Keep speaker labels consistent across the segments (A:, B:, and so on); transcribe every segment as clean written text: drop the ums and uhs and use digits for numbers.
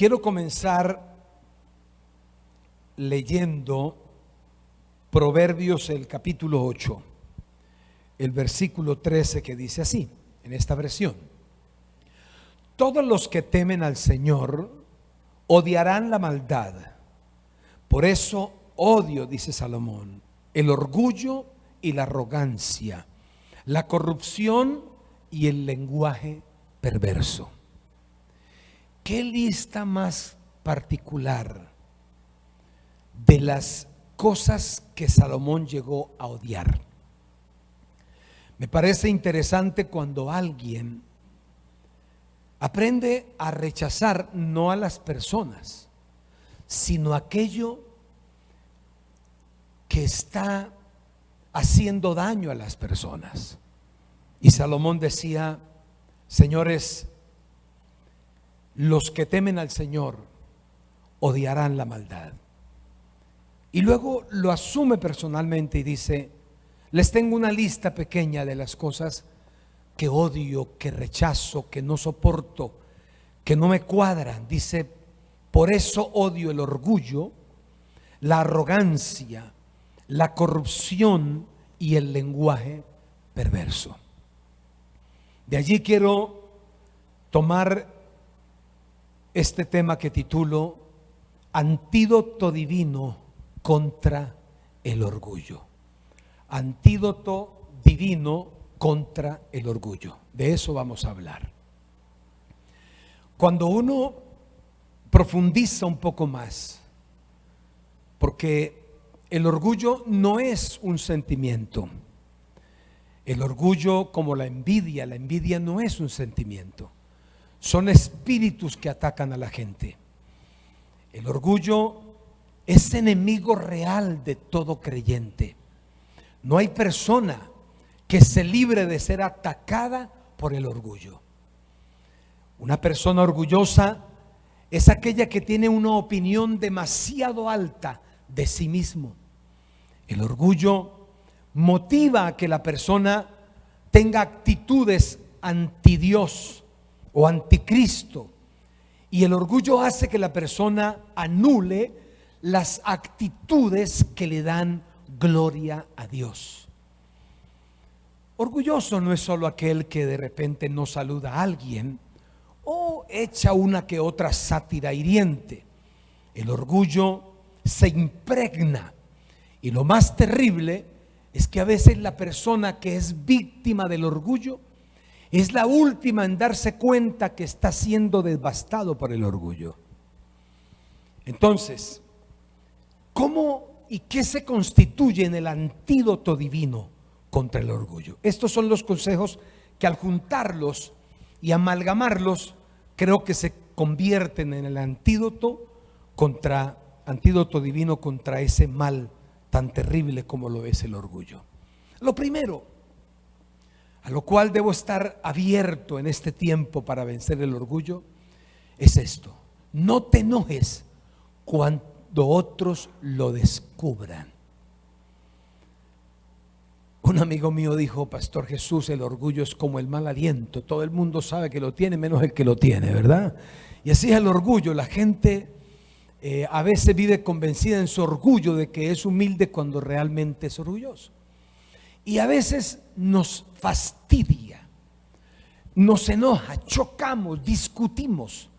A: quiero comenzar leyendo Proverbios, el capítulo 8, el versículo 13, que dice así, en esta versión: todos los que temen al Señor odiarán la maldad. Por eso odio, dice Salomón, el orgullo y la arrogancia, la corrupción y el lenguaje perverso. ¿Qué lista más particular de las cosas que Salomón llegó a odiar? Me parece interesante cuando alguien aprende a rechazar no a las personas, sino aquello que está haciendo daño a las personas. Y Salomón decía: señores, los que temen al Señor odiarán la maldad. Y luego lo asume personalmente y dice: les tengo una lista pequeña de las cosas que odio, que rechazo, que no soporto, que no me cuadran. Dice: por eso odio el orgullo, la arrogancia, la corrupción y el lenguaje perverso. De allí quiero tomar este tema que titulo Antídoto divino contra el orgullo. Antídoto divino contra el orgullo. De eso vamos a hablar. Cuando uno profundiza un poco más, porque el orgullo no es un sentimiento. El orgullo, como la envidia no es un sentimiento. Son espíritus que atacan a la gente. El orgullo es enemigo real de todo creyente. No hay persona que se libre de ser atacada por el orgullo. Una persona orgullosa es aquella que tiene una opinión demasiado alta de sí mismo. El orgullo motiva a que la persona tenga actitudes anti Dios o anticristo, y el orgullo hace que la persona anule las actitudes que le dan gloria a Dios. Orgulloso no es solo aquel que de repente no saluda a alguien o echa una que otra sátira hiriente. El orgullo se impregna, y lo más terrible es que a veces la persona que es víctima del orgullo es la última en darse cuenta que está siendo devastado por el orgullo. Entonces, ¿cómo y qué se constituye en el antídoto divino contra el orgullo? Estos son los consejos que, al juntarlos y amalgamarlos, creo que se convierten en el antídoto divino contra ese mal tan terrible como lo es el orgullo. Lo primero a lo cual debo estar abierto en este tiempo para vencer el orgullo es esto: no te enojes cuando otros lo descubran. Un amigo mío dijo: Pastor Jesús, el orgullo es como el mal aliento, todo el mundo sabe que lo tiene menos el que lo tiene, ¿verdad? Y así es el orgullo. La gente a veces vive convencida en su orgullo de que es humilde cuando realmente es orgulloso. Y a veces nos fastidia, nos enoja, chocamos, discutimos,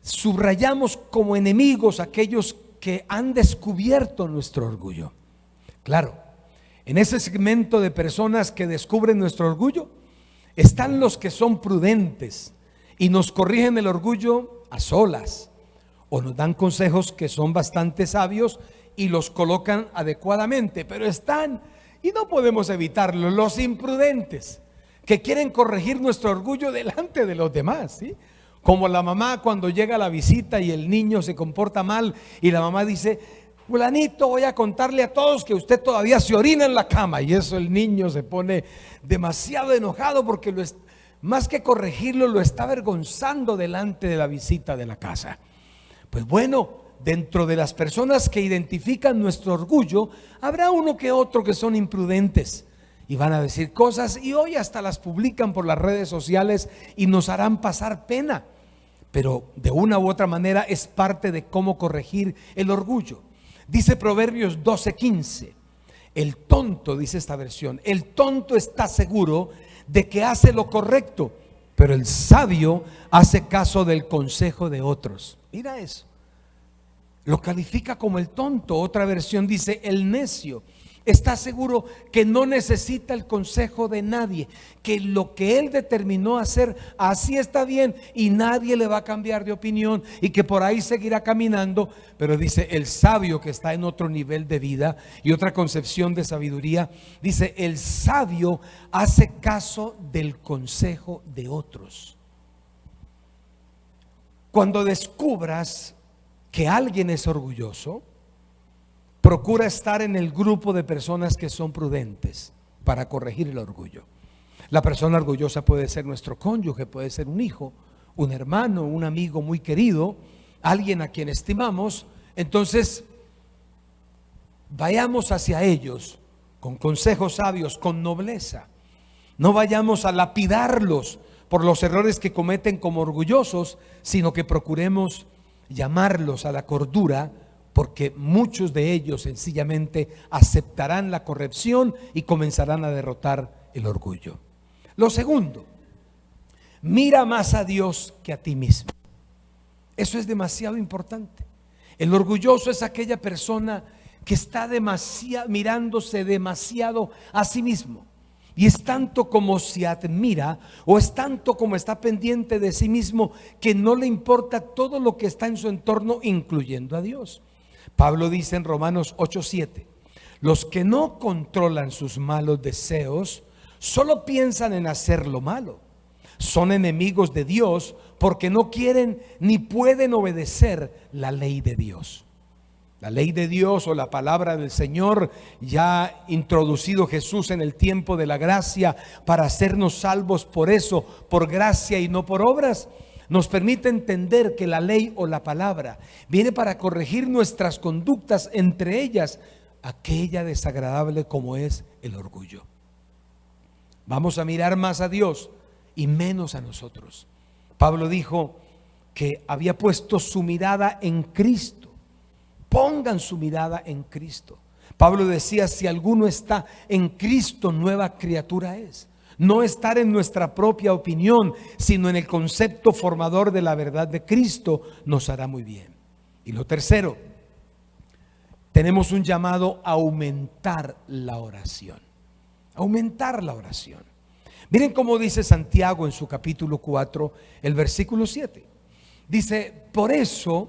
A: subrayamos como enemigos a aquellos que han descubierto nuestro orgullo. Claro, en ese segmento de personas que descubren nuestro orgullo están los que son prudentes y nos corrigen el orgullo a solas, o nos dan consejos que son bastante sabios y los colocan adecuadamente. Pero están, y no podemos evitarlo, los imprudentes que quieren corregir nuestro orgullo delante de los demás, ¿sí? Como la mamá cuando llega a la visita y el niño se comporta mal y la mamá dice: fulanito, voy a contarle a todos que usted todavía se orina en la cama. Y eso el niño se pone demasiado enojado porque más que corregirlo, lo está avergonzando delante de la visita de la casa. Pues bueno, dentro de las personas que identifican nuestro orgullo, habrá uno que otro que son imprudentes y van a decir cosas, y hoy hasta las publican por las redes sociales y nos harán pasar pena. pero de una u otra manera es parte de cómo corregir el orgullo. Dice Proverbios 12:15, el tonto, dice esta versión, el tonto está seguro de que hace lo correcto, pero el sabio hace caso del consejo de otros. Mira eso. Lo califica como el tonto. Otra versión dice, el necio está seguro que no necesita el consejo de nadie, que lo que él determinó hacer, así está bien y nadie le va a cambiar de opinión y que por ahí seguirá caminando. Pero dice el sabio, que está en otro nivel de vida y otra concepción de sabiduría, dice el sabio hace caso del consejo de otros. Cuando descubras que alguien es orgulloso, procura estar en el grupo de personas que son prudentes para corregir el orgullo. La persona orgullosa puede ser nuestro cónyuge, puede ser un hijo, un hermano, un amigo muy querido, alguien a quien estimamos. Entonces, vayamos hacia ellos con consejos sabios, con nobleza. No vayamos a lapidarlos por los errores que cometen como orgullosos, sino que procuremos llamarlos a la cordura, porque muchos de ellos sencillamente aceptarán la corrección y comenzarán a derrotar el orgullo. Lo segundo, mira más a Dios que a ti mismo. Eso es demasiado importante. El orgulloso es aquella persona que está mirándose demasiado a sí mismo. Y es tanto como se admira, o es tanto como está pendiente de sí mismo, que no le importa todo lo que está en su entorno, incluyendo a Dios. Pablo dice en Romanos 8:7, los que no controlan sus malos deseos solo piensan en hacer lo malo. Son enemigos de Dios porque no quieren ni pueden obedecer la ley de Dios. La ley de Dios, o la palabra del Señor, ya introducido Jesús en el tiempo de la gracia para hacernos salvos por eso, por gracia y no por obras, nos permite entender que la ley o la palabra viene para corregir nuestras conductas, entre ellas aquella desagradable como es el orgullo. Vamos a mirar más a Dios y menos a nosotros. Pablo dijo que había puesto su mirada en Cristo. Pongan su mirada en Cristo. Pablo decía, si alguno está en Cristo, nueva criatura es. No estar en nuestra propia opinión, sino en el concepto formador de la verdad de Cristo, nos hará muy bien. Y lo tercero, tenemos un llamado a aumentar la oración. Aumentar la oración. Miren cómo dice Santiago en su capítulo 4, el versículo 7. Dice, por eso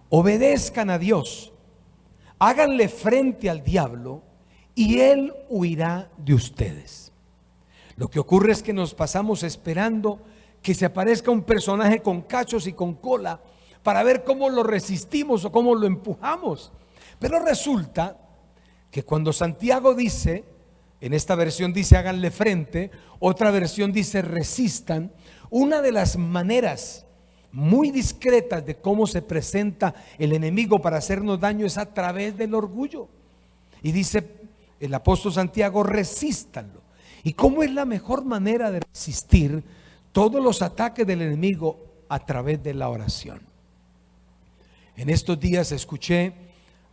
A: obedezcan a Dios, háganle frente al diablo y él huirá de ustedes. Lo que ocurre es que nos pasamos esperando que se aparezca un personaje con cachos y con cola para ver cómo lo resistimos o cómo lo empujamos. Pero resulta que cuando Santiago dice, en esta versión dice háganle frente, otra versión dice resistan, una de las maneras muy discretas de cómo se presenta el enemigo para hacernos daño es a través del orgullo. Y dice el apóstol Santiago, resístanlo. ¿Y cómo es la mejor manera de resistir todos los ataques del enemigo? A través de la oración. En estos días escuché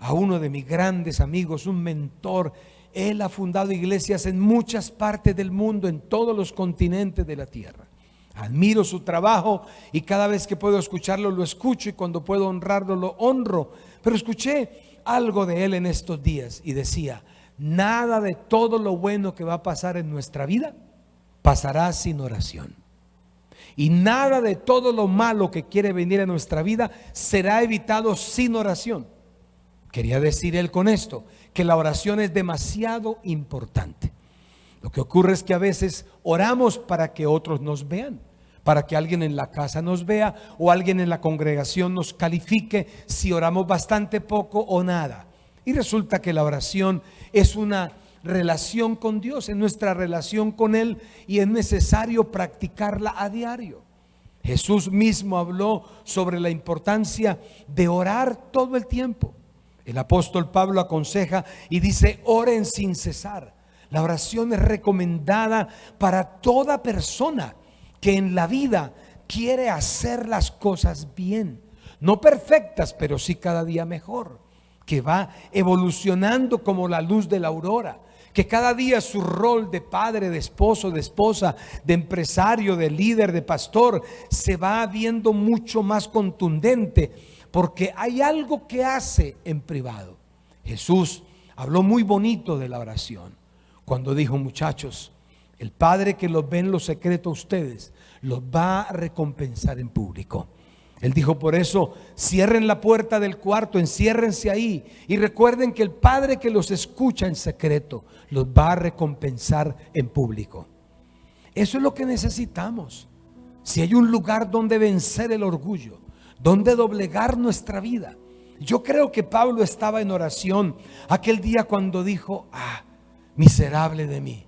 A: a uno de mis grandes amigos, un mentor. Él ha fundado iglesias en muchas partes del mundo, en todos los continentes de la tierra. Admiro su trabajo y cada vez que puedo escucharlo lo escucho, y cuando puedo honrarlo lo honro. Pero escuché algo de él en estos días y decía, nada de todo lo bueno que va a pasar en nuestra vida pasará sin oración. Y nada de todo lo malo que quiere venir a nuestra vida será evitado sin oración. Quería decir él con esto, que la oración es demasiado importante. Lo que ocurre es que a veces oramos para que otros nos vean, para que alguien en la casa nos vea o alguien en la congregación nos califique si oramos bastante poco o nada. Y resulta que la oración es una relación con Dios, es nuestra relación con Él, y es necesario practicarla a diario. Jesús mismo habló sobre la importancia de orar todo el tiempo. El apóstol Pablo aconseja y dice, oren sin cesar. La oración es recomendada para toda persona que en la vida quiere hacer las cosas bien, no perfectas, pero sí cada día mejor, que va evolucionando como la luz de la aurora, que cada día su rol de padre, de esposo, de esposa, de empresario, de líder, de pastor, se va viendo mucho más contundente, porque hay algo que hace en privado. Jesús habló muy bonito de la oración cuando dijo: muchachos, el Padre que los ve en lo secreto a ustedes, los va a recompensar en público. Él dijo: por eso cierren la puerta del cuarto, enciérrense ahí y recuerden que el Padre que los escucha en secreto los va a recompensar en público. Eso es lo que necesitamos. Si hay un lugar donde vencer el orgullo, donde doblegar nuestra vida. Yo creo que Pablo estaba en oración aquel día cuando dijo: miserable de mí.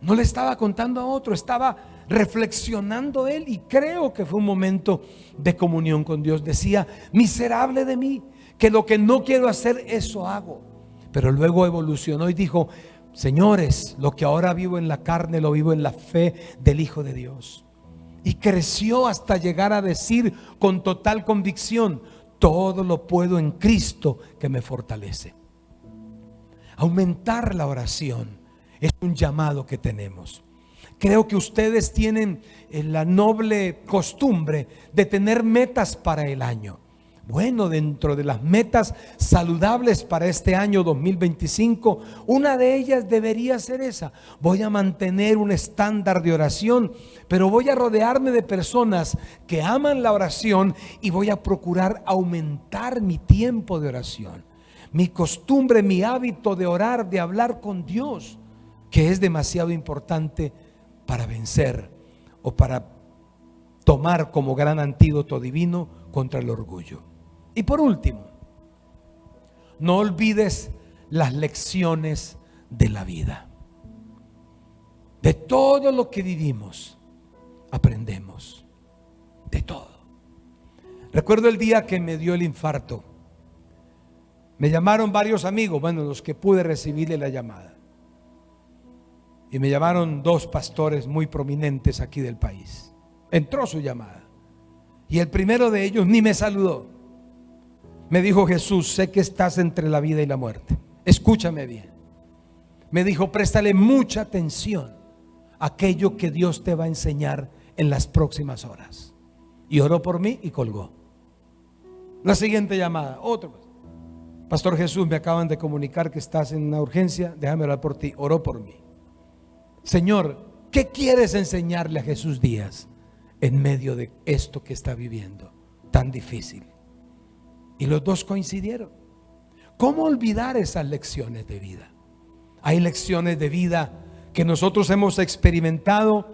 A: No le estaba contando a otro, estaba reflexionando él, y creo que fue un momento de comunión con Dios. Decía: miserable de mí, que lo que no quiero hacer, eso hago. Pero luego evolucionó y dijo: señores, lo que ahora vivo en la carne, lo vivo en la fe del Hijo de Dios. Y creció hasta llegar a decir con total convicción: todo lo puedo en Cristo que me fortalece. Aumentar la oración es un llamado que tenemos. Creo que ustedes tienen la noble costumbre de tener metas para el año. Bueno, dentro de las metas saludables para este año 2025, una de ellas debería ser esa: voy a mantener un estándar de oración, pero voy a rodearme de personas que aman la oración y voy a procurar aumentar mi tiempo de oración, mi costumbre, mi hábito de orar, de hablar con Dios, que es demasiado importante para vencer o para tomar como gran antídoto divino contra el orgullo. Y por último, no olvides las lecciones de la vida. De todo lo que vivimos, aprendemos. De todo. Recuerdo el día que me dio el infarto. Me llamaron varios amigos, bueno, los que pude recibirle la llamada. Y me llamaron dos pastores muy prominentes aquí del país. Entró su llamada. Y el primero de ellos ni me saludó. Me dijo: Jesús, sé que estás entre la vida y la muerte. Escúchame bien. Me dijo: préstale mucha atención a aquello que Dios te va a enseñar en las próximas horas. Y oró por mí y colgó. La siguiente llamada, otro: Pastor Jesús, me acaban de comunicar que estás en una urgencia, déjame orar por ti. Oró por mí. Señor, ¿qué quieres enseñarle a Jesús Díaz en medio de esto que está viviendo tan difícil? Y los dos coincidieron. ¿Cómo olvidar esas lecciones de vida? Hay lecciones de vida que nosotros hemos experimentado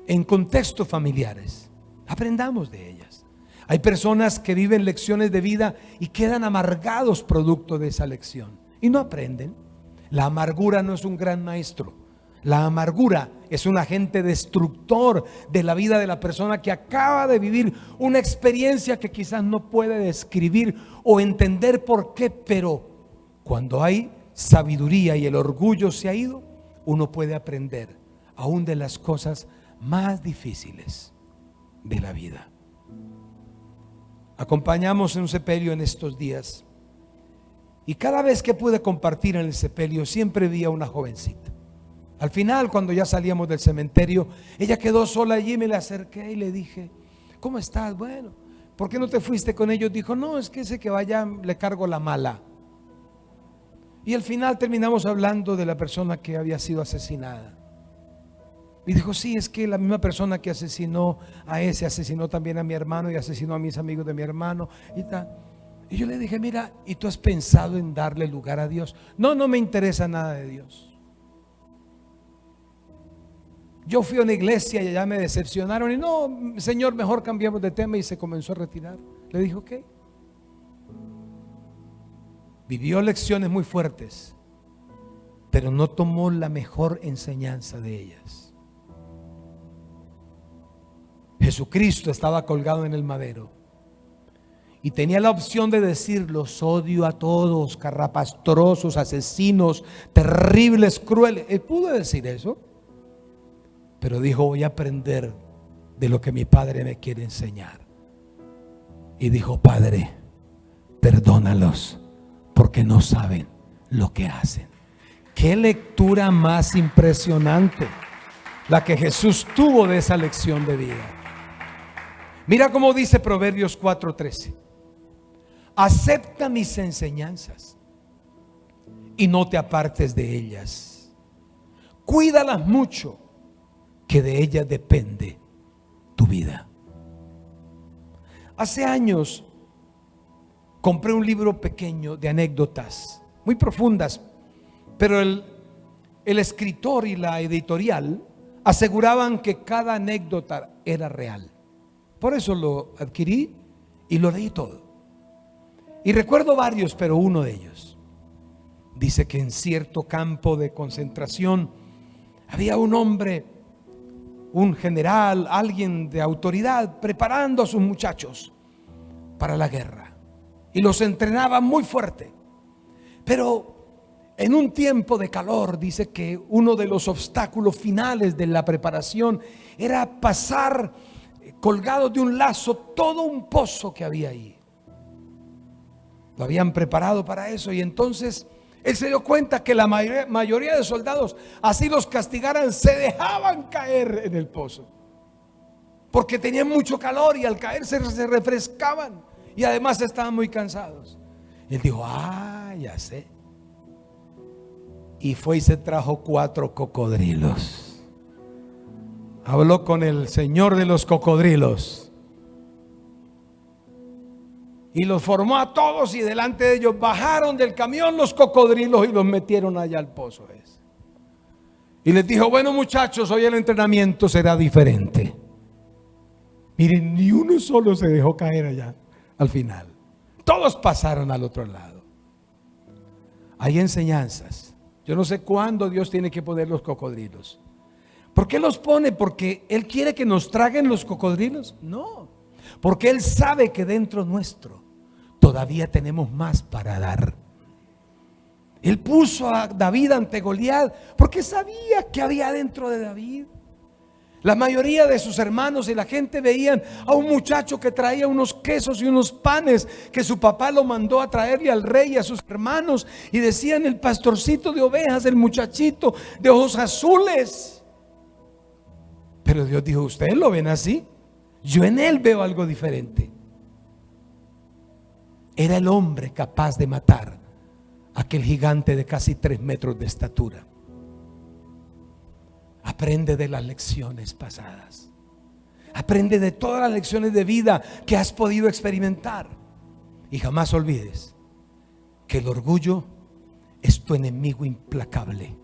A: en contextos familiares. Aprendamos de ellas. Hay personas que viven lecciones de vida y quedan amargados producto de esa lección y no aprenden. La amargura no es un gran maestro. La amargura es un agente destructor de la vida de la persona que acaba de vivir una experiencia que quizás no puede describir o entender por qué, pero cuando hay sabiduría y el orgullo se ha ido, uno puede aprender aún de las cosas más difíciles de la vida. Acompañamos en un sepelio en estos días y cada vez que pude compartir en el sepelio siempre vi a una jovencita. Al final, cuando ya salíamos del cementerio, ella quedó sola allí. Me le acerqué y le dije: ¿cómo estás? Bueno, ¿por qué no te fuiste con ellos? Dijo: no, es que ese que vaya le cargo la mala. Y al final terminamos hablando de la persona que había sido asesinada. Y dijo: sí, es que la misma persona que asesinó a ese, asesinó también a mi hermano y asesinó a mis amigos de mi hermano y tal. Y yo le dije: mira, ¿y tú has pensado en darle lugar a Dios? No, no me interesa nada de Dios. Yo fui a una iglesia y allá me decepcionaron y no, Señor, mejor cambiamos de tema, y se comenzó a retirar. Le dije: ok. Vivió lecciones muy fuertes, pero no tomó la mejor enseñanza de ellas. Jesucristo estaba colgado en el madero y tenía la opción de decir: los odio a todos, carrapastrosos, asesinos, terribles, crueles. Él pudo decir eso, pero dijo: voy a aprender de lo que mi Padre me quiere enseñar. Y dijo: Padre, perdónalos porque no saben lo que hacen. Qué lectura más impresionante la que Jesús tuvo de esa lección de vida. Mira cómo dice Proverbios 4:13: acepta mis enseñanzas y no te apartes de ellas. Cuídalas mucho, que de ellas depende tu vida. Hace años compré un libro pequeño de anécdotas muy profundas, pero el escritor y la editorial aseguraban que cada anécdota era real. Por eso lo adquirí y lo leí todo. Y recuerdo varios, pero uno de ellos dice que en cierto campo de concentración había un hombre, un general, alguien de autoridad, preparando a sus muchachos para la guerra, y los entrenaba muy fuerte. Pero en un tiempo de calor, dice que uno de los obstáculos finales de la preparación era pasar colgados de un lazo todo un pozo que había ahí. Lo habían preparado para eso, y entonces él se dio cuenta que la mayoría de soldados, así los castigaran, se dejaban caer en el pozo, porque tenían mucho calor y al caerse se refrescaban, y además estaban muy cansados. Y él dijo: ya sé. Y fue y se trajo 4 cocodrilos. Habló con el señor de los cocodrilos y los formó a todos, y delante de ellos bajaron del camión los cocodrilos y los metieron allá al pozo ese. Y les dijo: bueno, muchachos, hoy el entrenamiento será diferente. Miren, ni uno solo se dejó caer allá al final. Todos pasaron al otro lado. Hay enseñanzas. Yo no sé cuándo Dios tiene que poner los cocodrilos. ¿Por qué los pone? ¿Porque Él quiere que nos traguen los cocodrilos? No, porque Él sabe que dentro nuestro todavía tenemos más para dar. Él puso a David ante Goliat porque sabía que había dentro de David. La mayoría de sus hermanos y la gente veían a un muchacho que traía unos quesos y unos panes que su papá lo mandó a traerle al rey y a sus hermanos, y decían: el pastorcito de ovejas, el muchachito de ojos azules. Pero Dios dijo: ustedes lo ven así, yo en él veo algo diferente. Era el hombre capaz de matar a aquel gigante de casi 3 metros de estatura. Aprende de las lecciones pasadas. Aprende de todas las lecciones de vida que has podido experimentar. Y jamás olvides que el orgullo es tu enemigo implacable,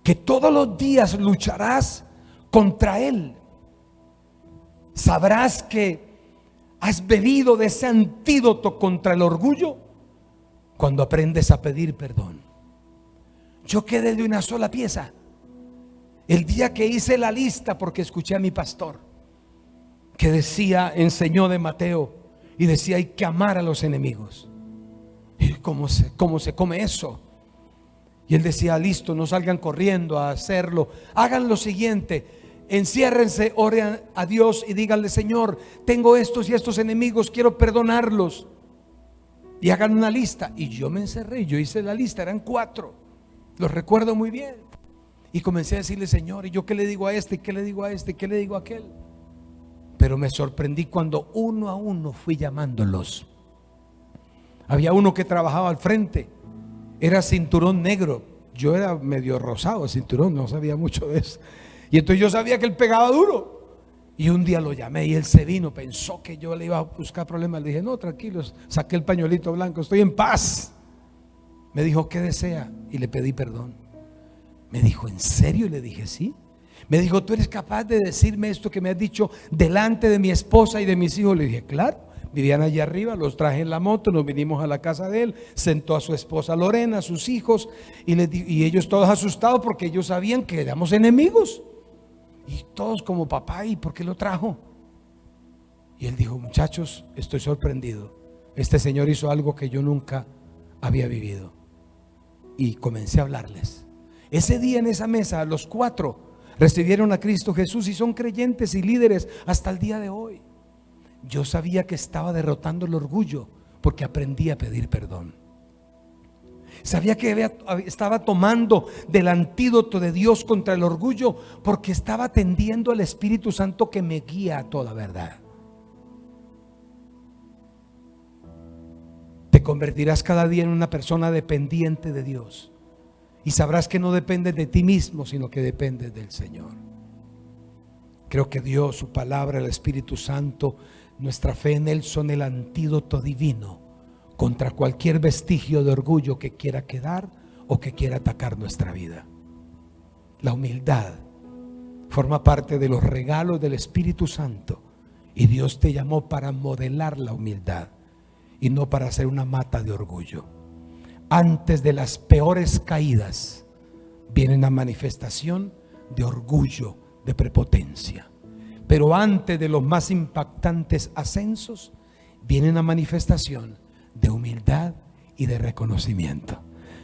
A: que todos los días lucharás contra él. Sabrás que has bebido de ese antídoto contra el orgullo cuando aprendes a pedir perdón. Yo quedé de una sola pieza el día que hice la lista, porque escuché a mi pastor que decía, enseñó de Mateo, y decía: hay que amar a los enemigos. ¿Y cómo se come eso? Y él decía: listo, no salgan corriendo a hacerlo, hagan lo siguiente: enciérrense, oren a Dios y díganle: Señor, tengo estos y estos enemigos, quiero perdonarlos, y hagan una lista. Y yo me encerré, yo hice la lista, eran 4, los recuerdo muy bien. Y comencé a decirle: Señor, ¿y yo qué le digo a este? ¿Y qué le digo a este? ¿Y qué le digo a aquel? Pero me sorprendí cuando uno a uno fui llamándolos. Había uno que trabajaba al frente, era cinturón negro. Yo era medio rosado cinturón, no sabía mucho de eso. Y entonces yo sabía que él pegaba duro. Y un día lo llamé y él se vino, pensó que yo le iba a buscar problemas. Le dije: no, tranquilos, saqué el pañuelito blanco, estoy en paz. Me dijo: ¿qué desea? Y le pedí perdón. Me dijo: ¿en serio? Y le dije: sí. Me dijo: ¿tú eres capaz de decirme esto que me has dicho delante de mi esposa y de mis hijos? Le dije: claro. Vivían allá arriba, los traje en la moto, nos vinimos a la casa de él, sentó a su esposa Lorena, a sus hijos, y ellos todos asustados porque ellos sabían que éramos enemigos. Y todos como: papá, ¿y por qué lo trajo? Y él dijo: muchachos, estoy sorprendido. Este señor hizo algo que yo nunca había vivido. Y comencé a hablarles. Ese día en esa mesa, los 4, recibieron a Cristo Jesús y son creyentes y líderes hasta el día de hoy. Yo sabía que estaba derrotando el orgullo porque aprendí a pedir perdón. Sabía que estaba tomando del antídoto de Dios contra el orgullo porque estaba atendiendo al Espíritu Santo que me guía a toda verdad. Te convertirás cada día en una persona dependiente de Dios y sabrás que no dependes de ti mismo, sino que dependes del Señor. Creo que Dios, su palabra, el Espíritu Santo, nuestra fe en Él son el antídoto divino contra cualquier vestigio de orgullo que quiera quedar o que quiera atacar nuestra vida. La humildad forma parte de los regalos del Espíritu Santo y Dios te llamó para modelar la humildad y no para ser una mata de orgullo. Antes de las peores caídas viene una manifestación de orgullo, de prepotencia. Pero antes de los más impactantes ascensos viene una manifestación de humildad y de reconocimiento.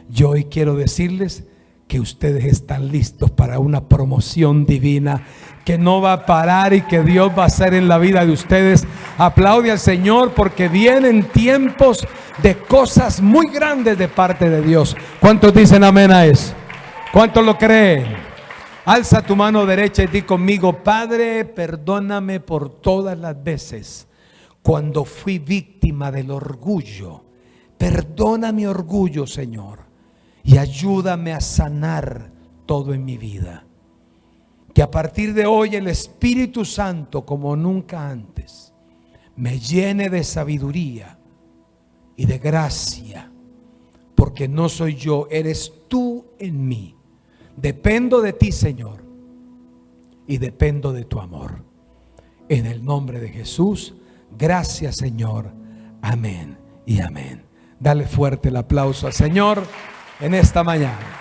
A: Yo hoy quiero decirles que ustedes están listos para una promoción divina que no va a parar y que Dios va a hacer en la vida de ustedes. Aplaude al Señor porque vienen tiempos de cosas muy grandes de parte de Dios. ¿Cuántos dicen amén a eso? ¿Cuántos lo creen? Alza tu mano derecha y di conmigo: Padre, perdóname por todas las veces cuando fui víctima del orgullo. Perdona mi orgullo, Señor, y ayúdame a sanar todo en mi vida. Que a partir de hoy el Espíritu Santo, como nunca antes, me llene de sabiduría y de gracia, porque no soy yo, eres tú en mí. Dependo de ti, Señor, y dependo de tu amor. En el nombre de Jesús, gracias, Señor. Amén y amén. Dale fuerte el aplauso al Señor en esta mañana.